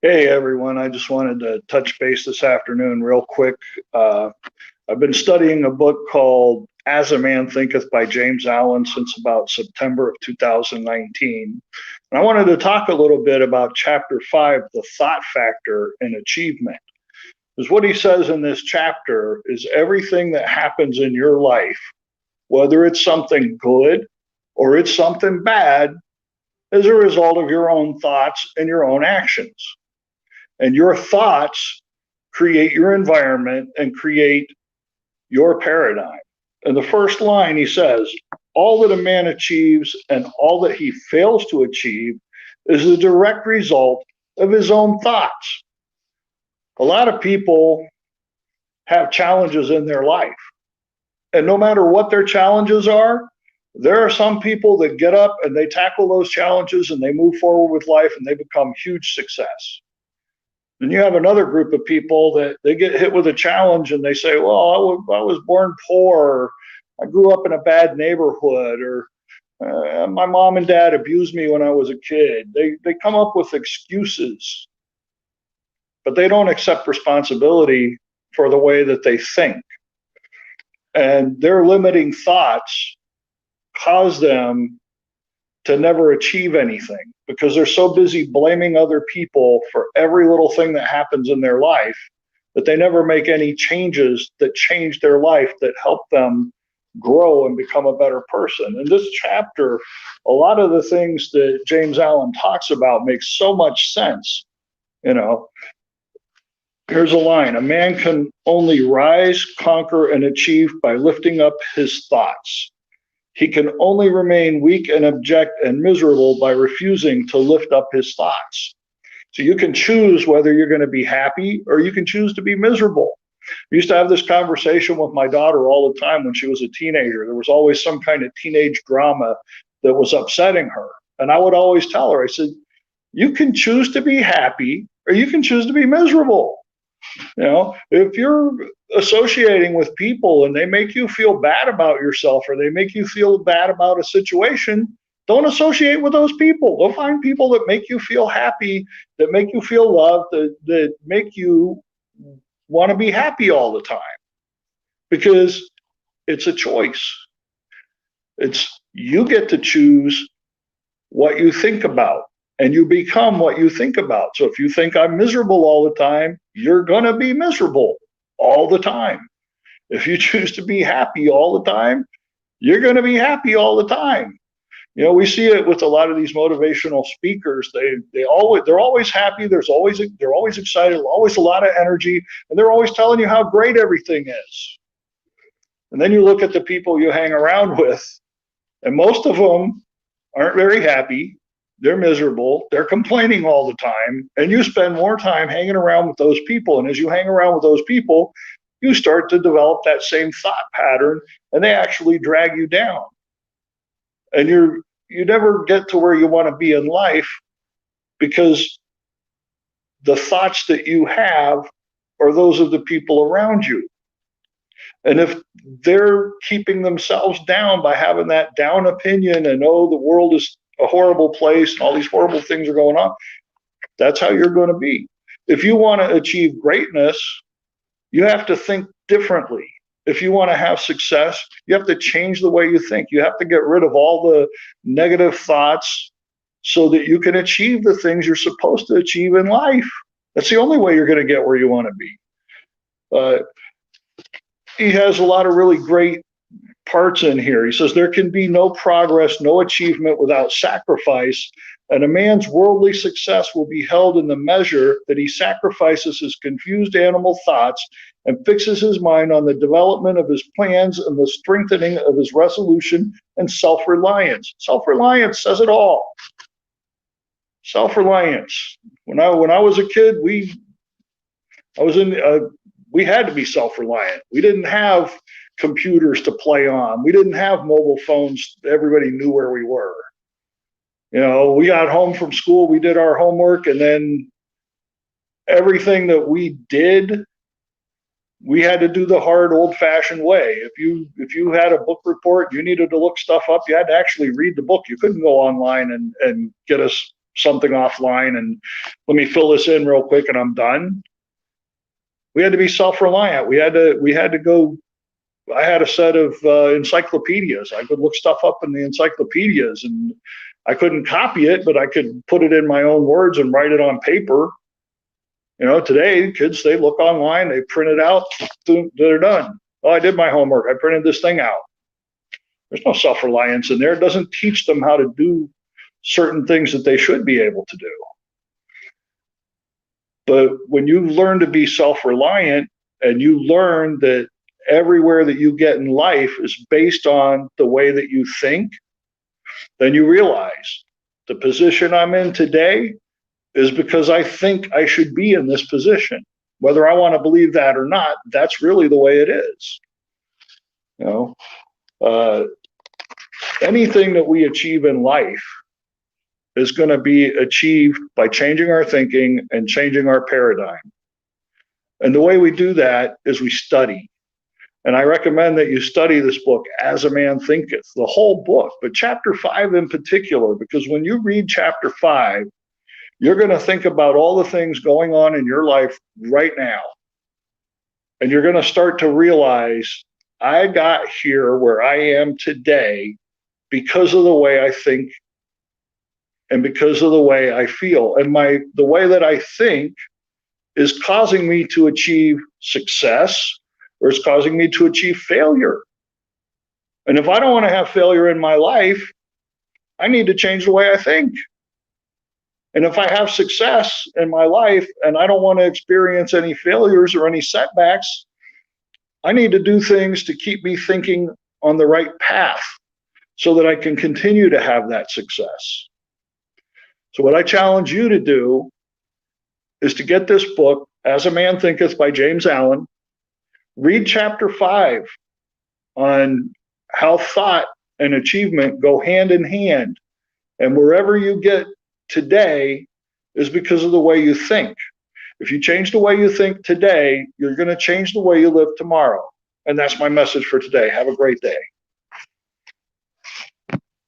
Hey everyone, I just wanted to touch base this afternoon real quick. Uh, I've been studying a book called As A Man Thinketh by James Allen since about September of 2019. And I wanted to talk a little bit about chapter 5, the thought factor in achievement. Because what he says in this chapter is everything that happens in your life, whether it's something good or it's something bad, is a result of your own thoughts and your own actions. And your thoughts create your environment and create your paradigm. In the first line, he says, all that a man achieves and all that he fails to achieve is the direct result of his own thoughts. A lot of people have challenges in their life. And no matter what their challenges are, there are some people that get up and they tackle those challenges and they move forward with life and they become huge success. And you have another group of people that they get hit with a challenge and they say, well, I was born poor, or I grew up in a bad neighborhood, or my mom and dad abused me when I was a kid. They come up with excuses, but they don't accept responsibility for the way that they think. And their limiting thoughts cause them to never achieve anything because they're so busy blaming other people for every little thing that happens in their life that they never make any changes that change their life that help them grow and become a better person. In this chapter, a lot of the things that James Allen talks about make so much sense. You know, here's a line: a man can only rise, conquer, and achieve by lifting up his thoughts. He can only remain weak and abject and miserable by refusing to lift up his thoughts. So you can choose whether you're going to be happy or you can choose to be miserable. I used to have this conversation with my daughter all the time when she was a teenager. There was always some kind of teenage drama that was upsetting her. And I would always tell her, I said, you can choose to be happy or you can choose to be miserable. You know, if you're associating with people and they make you feel bad about yourself or they make you feel bad about a situation, don't associate with those people. Go find people that make you feel happy, that make you feel loved, that make you want to be happy all the time, because it's a choice. It's you get to choose what you think about and you become what you think about. So if you think I'm miserable all the time, you're going to be miserable all the time. If you choose to be happy all the time, you're going to be happy all the time. You know, we see it with a lot of these motivational speakers. They're always happy. They're always excited, always a lot of energy, and they're always telling you how great everything is. And then you look at the people you hang around with, and most of them aren't very happy. They're miserable. They're complaining all the time. And you spend more time hanging around with those people. And as you hang around with those people, you start to develop that same thought pattern and they actually drag you down. And you never get to where you want to be in life because the thoughts that you have are those of the people around you. And if they're keeping themselves down by having that down opinion and, oh, the world is a horrible place and all these horrible things are going on, that's how you're going to be. If you want to achieve greatness, you have to think differently. If you want to have success, you have to change the way you think. You have to get rid of all the negative thoughts so that you can achieve the things you're supposed to achieve in life. That's the only way you're going to get where you want to be. He has a lot of really great parts in here. He says there can be no progress, no achievement without sacrifice, and a man's worldly success will be held in the measure that he sacrifices his confused animal thoughts and fixes his mind on the development of his plans and the strengthening of his resolution and self-reliance. Self-reliance says it all. Self-reliance. When I was a kid, we had to be self-reliant. We didn't have computers to play on. We didn't have mobile phones. Everybody knew where we were. You know, we got home from school, we did our homework, and then everything that we did, we had to do the hard old-fashioned way. If you had a book report, you needed to look stuff up, you had to actually read the book. You couldn't go online and get us something offline and let me fill this in real quick and I'm done. We had to be self-reliant. We had to go. I had a set of encyclopedias. I could look stuff up in the encyclopedias, and I couldn't copy it, but I could put it in my own words and write it on paper. Today, kids, they look online, they print it out, they're done. Oh, I did my homework. I printed this thing out. There's no self-reliance in there. It doesn't teach them how to do certain things that they should be able to do. But when you learn to be self-reliant and you learn that everywhere that you get in life is based on the way that you think, then you realize the position I'm in today is because I think I should be in this position. Whether I want to believe that or not, that's really the way it is. Anything that we achieve in life is going to be achieved by changing our thinking and changing our paradigm. And the way we do that is we study. And I recommend that you study this book, As A Man Thinketh, the whole book, but chapter 5 in particular, because when you read chapter 5, you're going to think about all the things going on in your life right now. And you're going to start to realize, I got here where I am today because of the way I think and because of the way I feel. And the way that I think is causing me to achieve success, or it's causing me to achieve failure. And if I don't want to have failure in my life, I need to change the way I think. And if I have success in my life and I don't want to experience any failures or any setbacks, I need to do things to keep me thinking on the right path so that I can continue to have that success. So what I challenge you to do is to get this book, As A Man Thinketh by James Allen. Read chapter 5 on how thought and achievement go hand in hand. And wherever you get today is because of the way you think. If you change the way you think today, you're going to change the way you live tomorrow. And that's my message for today. Have a great day.